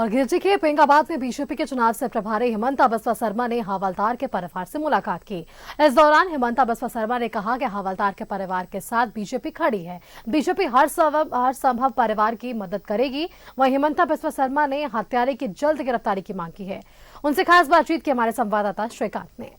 और गिरिडीह के पेंगाबाद में बीजेपी के चुनाव से प्रभारी हिमंता बिस्वा शर्मा ने हवलदार के परिवार से मुलाकात की। इस दौरान हिमंता बिस्वा शर्मा ने कहा कि हवलदार के परिवार के साथ बीजेपी खड़ी है, बीजेपी हर संभव परिवार की मदद करेगी। वहीं हिमंता बिस्वा शर्मा ने हत्यारे की जल्द गिरफ्तारी की मांग की है। उनसे खास बातचीत की हमारे संवाददाता श्रीकांत ने।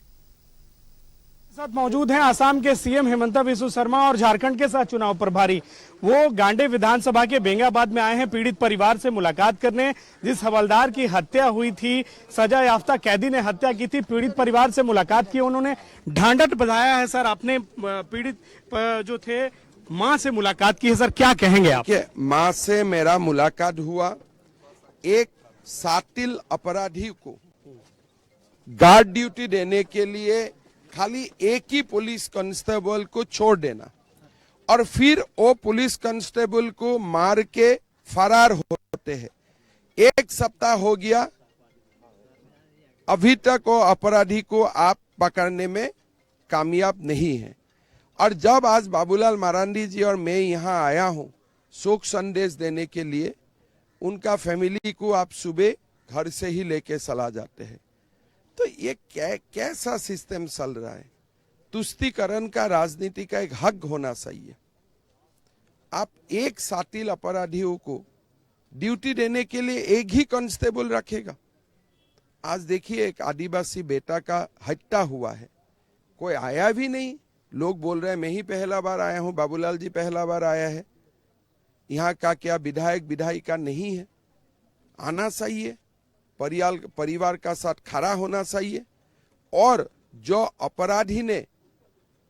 साथ मौजूद हैं आसाम के सीएम हिमंता बिस्वा शर्मा और झारखंड के साथ चुनाव प्रभारी। वो गांडे विधानसभा के बेंगाबाद में आए हैं पीड़ित परिवार से मुलाकात करने। जिस हवलदार की हत्या हुई थी, सजा याफ्ता कैदी ने हत्या की थी, पीड़ित परिवार से मुलाकात की। उन्होंने ढांढस बंधाया है। सर, आपने पीड़ित जो थे मां से मुलाकात की है, सर क्या कहेंगे आप? मां से मेरा मुलाकात हुआ। एक सातिल अपराधी को गार्ड ड्यूटी देने के लिए खाली एक ही पुलिस कांस्टेबल को छोड़ देना और फिर वो पुलिस कांस्टेबल को मार के फरार होते हैं। एक सप्ताह हो गया, अभी तक वो अपराधी को आप पकड़ने में कामयाब नहीं है। और जब आज बाबूलाल मरांडी जी और मैं यहाँ आया हूँ शोक संदेश देने के लिए, उनका फैमिली को आप सुबह घर से ही लेके चला जाते हैं। तो ये कैसा सिस्टम चल रहा है? तुष्टीकरण का राजनीति का एक हक होना चाहिए। आप एक सातिल अपराधियों को ड्यूटी देने के लिए एक ही कांस्टेबल रखेगा। आज देखिए, एक आदिवासी बेटा का हत्या हुआ है, कोई आया भी नहीं। लोग बोल रहे हैं मैं ही पहला बार आया हूं, बाबूलाल जी पहला बार आया है। यहाँ का क्या विधायक विधायिका नहीं है? आना चाहिए, परिवार का साथ खड़ा होना चाहिए। और जो अपराधी ने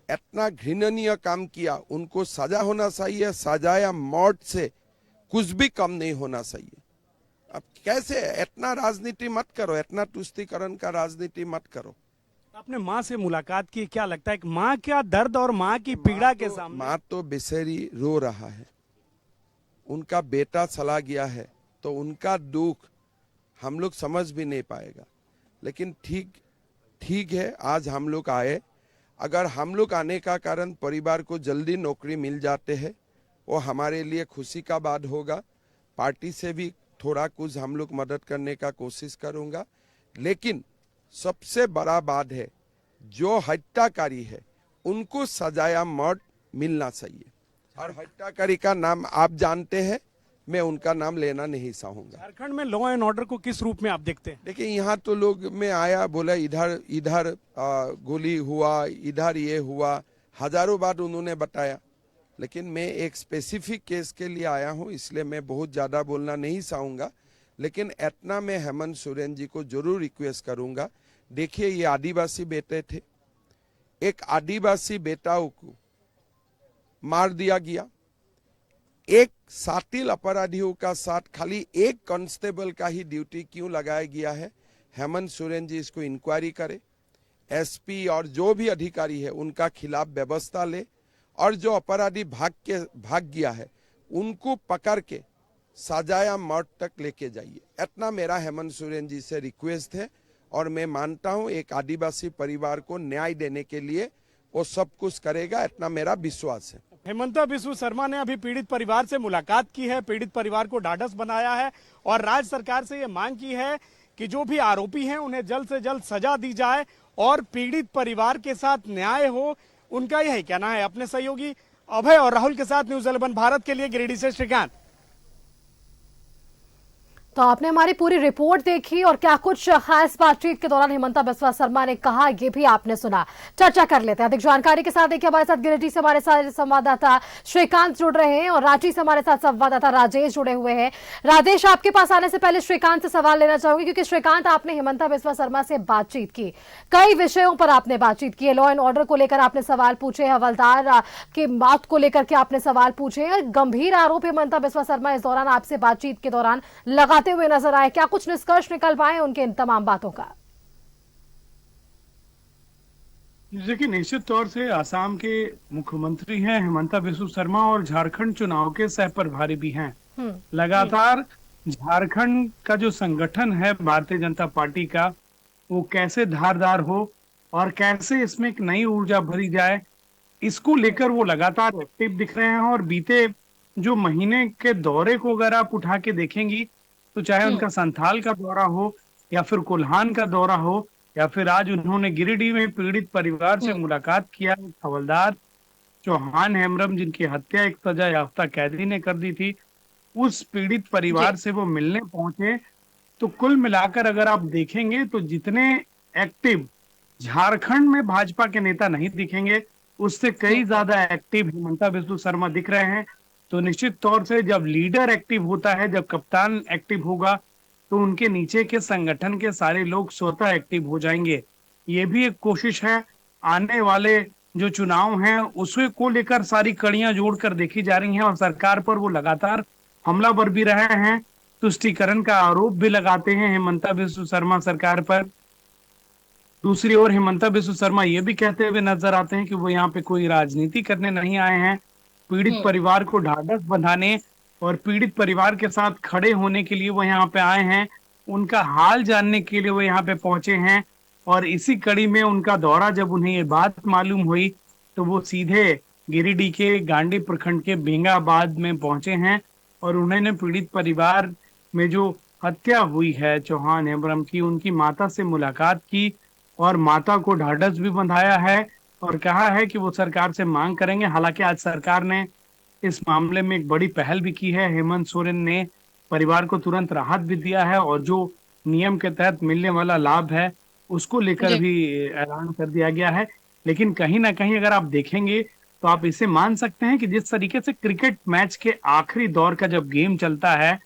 इतना घृणनीय काम किया उनको सजा होना चाहिए। सजा या मौत से कुछ भी कम नहीं होना चाहिए। अब कैसे इतना राजनीति मत करो, इतना तुष्टीकरण का राजनीति मत करो। आपने मां से मुलाकात की, क्या लगता है कि मां क्या दर्द और मां की पीड़ा के सामने? मां तो बेचारी रो रहा है, उनका बेटा चला गया है, तो उनका दुख हम लोग समझ भी नहीं पाएगा। लेकिन ठीक है, आज हम लोग आए। अगर हम लोग आने का कारण परिवार को जल्दी नौकरी मिल जाते हैं, वो हमारे लिए खुशी का बात होगा। पार्टी से भी थोड़ा कुछ हम लोग मदद करने का कोशिश करूंगा। लेकिन सबसे बड़ा बात है, जो हत्याकारी है उनको सजाया मौत मिलना चाहिए। और हत्याकारी का नाम आप जानते हैं, मैं उनका नाम लेना नहीं चाहूंगा। झारखंड में लॉ एंड ऑर्डर को किस रूप में आप देखते हैं? देखिए, यहाँ तो लोग में आया बोला इधर गोली हुआ, इधर ये हुआ, हजारों बार उन्होंने बताया। लेकिन मैं एक स्पेसिफिक केस के लिए आया हूँ, इसलिए मैं बहुत ज्यादा बोलना नहीं चाहूंगा। लेकिन इतना मैं हेमंत सोरेन जी को जरूर रिक्वेस्ट करूंगा। देखिए, ये आदिवासी बेटे थे, एक आदिवासी बेटा को मार दिया गया। एक सातिल अपराधियों का साथ खाली एक कांस्टेबल का ही ड्यूटी क्यों लगाया गया है? हेमंत सोरेन जी इसको इंक्वायरी करे, एसपी और जो भी अधिकारी है उनका खिलाफ व्यवस्था ले, और जो अपराधी भाग गया है उनको पकड़ के सजाया मौत तक लेके जाइए। इतना मेरा हेमंत सोरेन जी से रिक्वेस्ट है। और मैं मानता हूं एक आदिवासी परिवार को न्याय देने के लिए वो सब कुछ करेगा, इतना मेरा विश्वास है। हिमंता बिस्वा शर्मा ने अभी पीड़ित परिवार से मुलाकात की है, पीड़ित परिवार को ढांढस बनाया है और राज्य सरकार से ये मांग की है कि जो भी आरोपी हैं उन्हें जल्द से जल्द सजा दी जाए और पीड़ित परिवार के साथ न्याय हो। उनका यही कहना है। अपने सहयोगी अभय और राहुल के साथ न्यूज 11 भारत के लिए गिरिडीह से श्रीकांत। तो आपने हमारी पूरी रिपोर्ट देखी और क्या कुछ खास बातचीत के दौरान हिमंता बिस्वा शर्मा ने कहा, ये भी आपने सुना। चर्चा कर लेते हैं अधिक जानकारी के साथ। देखिए, हमारे साथ गिरिडीह से हमारे साथ संवाददाता श्रीकांत जुड़ रहे हैं और रांची से हमारे साथ संवाददाता राजेश जुड़े हुए हैं। राजेश, आपके पास आने से पहले श्रीकांत से सवाल लेना चाहूंगी, क्योंकि श्रीकांत, आपने हिमंता बिस्वा शर्मा से बातचीत की, कई विषयों पर आपने बातचीत की है। लॉ एंड ऑर्डर को लेकर आपने सवाल पूछे, हवलदार की मौत को लेकर के आपने सवाल पूछे। गंभीर आरोप हिमंता बिस्वा शर्मा इस दौरान आपसे बातचीत के दौरान लगाते हुए नजर आए। क्या कुछ निष्कर्ष निकल पाए उनके इन तमाम बातों का? देखिए, निश्चित तौर से आसाम के मुख्यमंत्री हैं हिमंता बिस्वा शर्मा और झारखंड चुनाव के सह प्रभारी भी हैं। लगातार झारखंड का जो संगठन है भारतीय जनता पार्टी का, वो कैसे धारदार हो और कैसे इसमें एक नई ऊर्जा भरी जाए, इसको लेकर वो लगातार एक्टिव दिख रहे हैं। और बीते जो महीने के दौरे को अगर आप उठा के देखेंगी तो चाहे उनका संथाल का दौरा हो या फिर कोल्हान का दौरा हो या फिर आज उन्होंने गिरिडीह में पीड़ित परिवार से मुलाकात किया। हवलदार चौहान हेम्ब्रम जिनकी हत्या एक सजा याफ्ता कैदी ने कर दी थी, उस पीड़ित परिवार से वो मिलने पहुंचे। तो कुल मिलाकर अगर आप देखेंगे तो जितने एक्टिव झारखंड में भाजपा के नेता नहीं दिखेंगे, उससे कई ज्यादा एक्टिव हिमंता बिस्वा शर्मा दिख रहे हैं। तो निश्चित तौर से जब लीडर एक्टिव होता है, जब कप्तान एक्टिव होगा, तो उनके नीचे के संगठन के सारे लोग स्वतः एक्टिव हो जाएंगे। ये भी एक कोशिश है। आने वाले जो चुनाव हैं उसे को लेकर सारी कड़ियां जोड़कर देखी जा रही हैं और सरकार पर वो लगातार हमलावर भी रहे हैं, तुष्टीकरण का आरोप भी लगाते हैं हिमंता बिस्वा शर्मा सरकार पर। दूसरी ओर हिमंता बिस्वा शर्मा ये भी कहते हुए नजर आते हैं कि वो यहाँ पे कोई राजनीति करने नहीं आए हैं, पीड़ित परिवार को ढाढ़स बंधाने और पीड़ित परिवार के साथ खड़े होने के लिए वो यहाँ पे आए हैं, उनका हाल जानने के लिए वो यहाँ पे पहुंचे हैं। और इसी कड़ी में उनका दौरा जब उन्हें ये बात मालूम हुई तो वो सीधे गिरिडीह के गांडी प्रखंड के बेंगाबाद में पहुंचे हैं और उन्होंने पीड़ित परिवार में जो हत्या हुई है चौहान हेम्ब्रम की, उनकी माता से मुलाकात की और माता को ढाढ़स भी बंधाया है और कहा है कि वो सरकार से मांग करेंगे। हालांकि आज सरकार ने इस मामले में एक बड़ी पहल भी की है। हेमंत सोरेन ने परिवार को तुरंत राहत भी दिया है और जो नियम के तहत मिलने वाला लाभ है उसको लेकर भी ऐलान कर दिया गया है। लेकिन कहीं ना कहीं अगर आप देखेंगे तो आप इसे मान सकते हैं कि जिस तरीके से क्रिकेट मैच के आखिरी दौर का जब गेम चलता है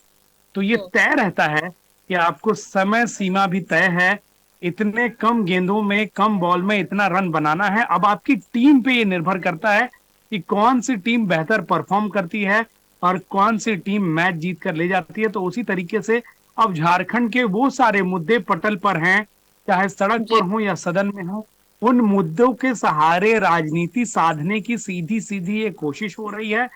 तो ये तय रहता है कि आपको समय सीमा भी तय है, इतने कम गेंदों में कम बॉल में इतना रन बनाना है। अब आपकी टीम पे ये निर्भर करता है कि कौन सी टीम बेहतर परफॉर्म करती है और कौन सी टीम मैच जीत कर ले जाती है। तो उसी तरीके से अब झारखंड के वो सारे मुद्दे पटल पर हैं, चाहे सड़क पर हो या सदन में हो, उन मुद्दों के सहारे राजनीति साधने की सीधी सीधी ये कोशिश हो रही है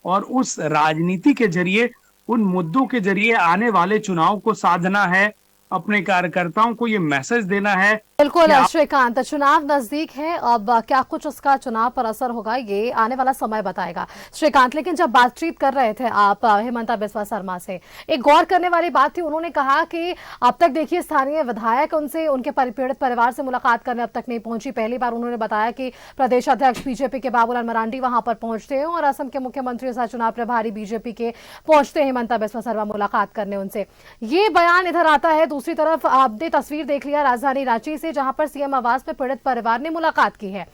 और उस राजनीति के जरिए, उन मुद्दों के जरिए आने वाले चुनाव को साधना है, अपने कार्यकर्ताओं को ये मैसेज देना है। बिल्कुल श्रीकांत, चुनाव नजदीक है, अब क्या कुछ उसका चुनाव पर असर होगा ये आने वाला समय बताएगा श्रीकांत। लेकिन जब बातचीत कर रहे थे आप हिमंता बिस्वा शर्मा से, एक गौर करने वाली बात थी, उन्होंने कहा कि अब तक देखिए स्थानीय विधायक उनसे उनके पीड़ित परिवार से मुलाकात करने अब तक नहीं पहुंची। पहली बार उन्होंने बताया कि प्रदेश अध्यक्ष बीजेपी के बाबूलाल मरांडी वहां पर पहुंचते हैं और असम के मुख्यमंत्री सह चुनाव प्रभारी बीजेपी के पहुंचते हैं हिमंता बिस्वा शर्मा मुलाकात करने उनसे। ये बयान इधर आता है। दूसरी तरफ आपने तस्वीर देख लिया राजधानी रांची से, जहां पर सीएम आवास में पीड़ित परिवार ने मुलाकात की है।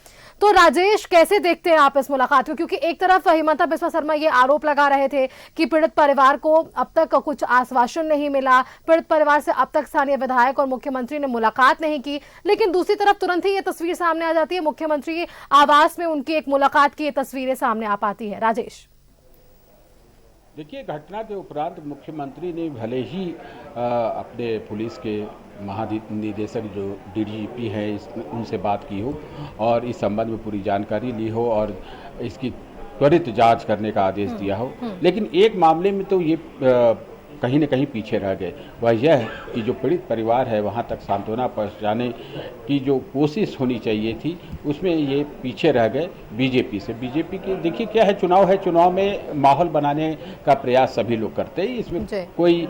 तो राजेश, कैसे देखते हैं आप इस मुलाकात को? क्योंकि एक तरफ हिमंता बिस्वा शर्मा ये आरोप लगा रहे थे कि पीड़ित परिवार को अब तक कुछ आश्वासन नहीं मिला, पीड़ित परिवार से अब तक स्थानीय विधायक और मुख्यमंत्री ने मुलाकात नहीं की, लेकिन दूसरी तरफ तुरंत ही ये तस्वीर सामने आ जाती है, मुख्यमंत्री आवास में उनकी एक मुलाकात की ये तस्वीरें सामने आ पाती है। राजेश, देखिए, घटना के उपरांत मुख्यमंत्री ने भले ही अपने पुलिस के महानिदेशक जो डीजीपी हैं उनसे बात की हो और इस संबंध में पूरी जानकारी ली हो और इसकी त्वरित जांच करने का आदेश दिया हो, लेकिन एक मामले में तो ये कहीं न कहीं पीछे रह गए। वह यह है कि जो पीड़ित परिवार है वहां तक सांत्वना पहुंचाने की जो कोशिश होनी चाहिए थी उसमें ये पीछे रह गए बीजेपी से। बीजेपी की देखिए क्या है, चुनाव है, चुनाव में माहौल बनाने का प्रयास सभी लोग करते हैं, इसमें कोई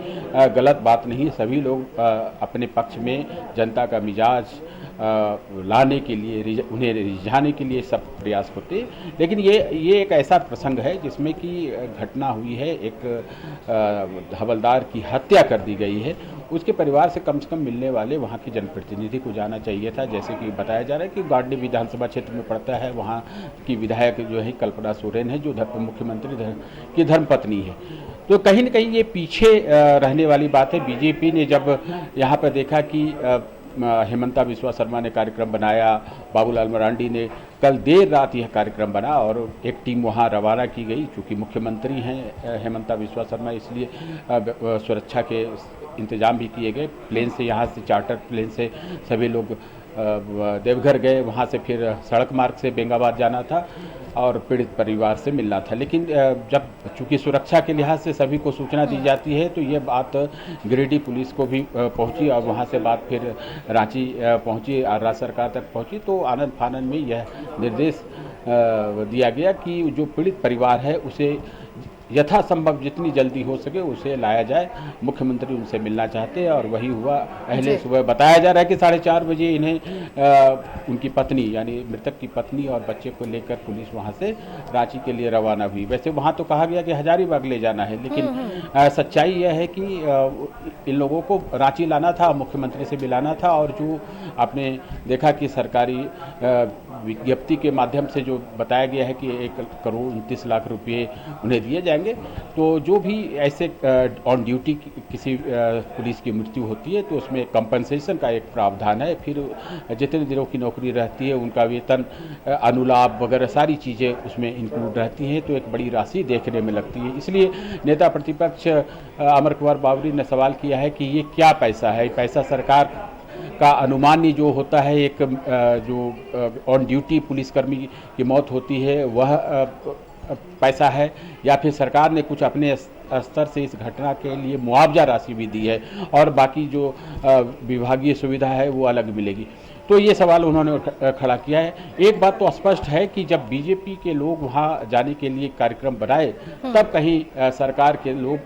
गलत बात नहीं है। सभी लोग अपने पक्ष में जनता का मिजाज लाने के लिए, उन्हें रिझाने के लिए सब प्रयास होते हैं। लेकिन ये एक ऐसा प्रसंग है जिसमें कि घटना हुई है, एक हवलदार की हत्या कर दी गई है। उसके परिवार से कम मिलने वाले वहाँ के जनप्रतिनिधि को जाना चाहिए था। जैसे कि बताया जा रहा है कि गांडी विधानसभा क्षेत्र में पड़ता है, वहाँ की विधायक जो है कल्पना सोरेन है, जो मुख्यमंत्री की धर्मपत्नी है। तो कहीं न कहीं ये पीछे रहने वाली बात है। बीजेपी ने जब यहाँ पर देखा कि हिमंता बिस्वा शर्मा ने कार्यक्रम बनाया, बाबूलाल मरांडी ने कल देर रात यह कार्यक्रम बना और एक टीम वहां रवाना की गई। चूँकि मुख्यमंत्री हैं हिमंता बिस्वा शर्मा, इसलिए सुरक्षा के इंतजाम भी किए गए। प्लेन से, यहाँ से चार्टर प्लेन से सभी लोग देवघर गए, वहाँ से फिर सड़क मार्ग से बेंगाबाद जाना था और पीड़ित परिवार से मिलना था। लेकिन जब चूँकि सुरक्षा के लिहाज से सभी को सूचना दी जाती है तो ये बात गिरिडीह पुलिस को भी पहुंची और वहाँ से बात फिर रांची पहुंची, राज्य सरकार तक पहुंची। तो आनंद फानन में यह निर्देश दिया गया कि जो पीड़ित परिवार है उसे यथासंभव जितनी जल्दी हो सके उसे लाया जाए। मुख्यमंत्री उनसे मिलना चाहते हैं और वही हुआ। पहले सुबह बताया जा रहा है कि 4:30 बजे इन्हें उनकी पत्नी यानी मृतक की पत्नी और बच्चे को लेकर पुलिस वहां से रांची के लिए रवाना हुई। वैसे वहां तो कहा गया कि हजारीबाग ले जाना है, लेकिन सच्चाई यह है कि इन लोगों को रांची लाना था, मुख्यमंत्री से मिलाना था। और जो आपने देखा कि सरकारी विज्ञप्ति के माध्यम से जो बताया गया है कि 1,29,00,000 रुपये उन्हें दिए जाएंगे, तो जो भी ऐसे ऑन ड्यूटी किसी पुलिस की मृत्यु होती है तो उसमें कंपनसेशन का एक प्रावधान है। फिर जितने दिनों की नौकरी रहती है उनका वेतन, अनुलाभ वगैरह सारी चीज़ें उसमें इंक्लूड रहती हैं, तो एक बड़ी राशि देखने में लगती है। इसलिए नेता प्रतिपक्ष अमर कुमार बावरी ने सवाल किया है कि ये क्या पैसा है। पैसा सरकार का अनुमान्य जो होता है, एक जो ऑन ड्यूटी पुलिसकर्मी की मौत होती है वह पैसा है, या फिर सरकार ने कुछ अपने स्तर से इस घटना के लिए मुआवजा राशि भी दी है और बाकी जो विभागीय सुविधा है वो अलग मिलेगी। तो ये सवाल उन्होंने खड़ा किया है। एक बात तो स्पष्ट है कि जब बीजेपी के लोग वहाँ जाने के लिए कार्यक्रम बनाए तब कहीं सरकार के लोग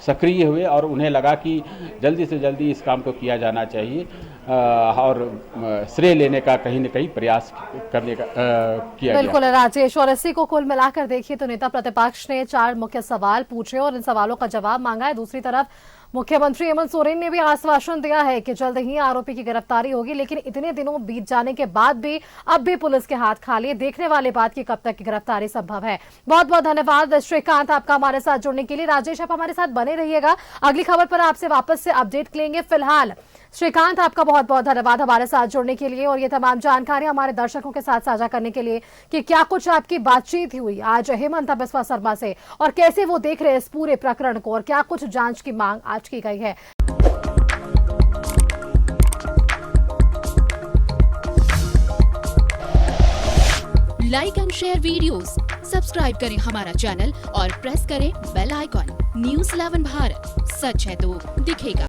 सक्रिय हुए और उन्हें लगा कि जल्दी से जल्दी इस काम को किया जाना चाहिए और श्रेय लेने का कहीं न कहीं प्रयास करने का किया गया। बिल्कुल राजेश, और इसी को कुल मिलाकर देखिए तो नेता प्रतिपक्ष ने 4 मुख्य सवाल पूछे और इन सवालों का जवाब मांगा है। दूसरी तरफ मुख्यमंत्री हेमंत सोरेन ने भी आश्वासन दिया है कि जल्द ही आरोपी की गिरफ्तारी होगी, लेकिन इतने दिनों बीत जाने के बाद भी अब भी पुलिस के हाथ खाली है। देखने वाली बात की कब तक की गिरफ्तारी संभव है। बहुत बहुत धन्यवाद श्रीकांत आपका हमारे साथ जुड़ने के लिए। राजेश, आप हमारे साथ बने रहिएगा, अगली खबर पर आपसे वापस से अपडेट लेंगे। फिलहाल श्रीकांत आपका बहुत बहुत धन्यवाद हमारे साथ जुड़ने के लिए और ये तमाम जानकारी हमारे दर्शकों के साथ साझा करने के लिए कि क्या कुछ आपकी बातचीत हुई आज हेमंत बिस्वा शर्मा से और कैसे वो देख रहे हैं इस पूरे प्रकरण को और क्या कुछ जांच की मांग आज की गई है। Like and share videos, subscribe करें हमारा चैनल और प्रेस करें बेल आइकॉन। News 11 भारत, सच है तो दिखेगा।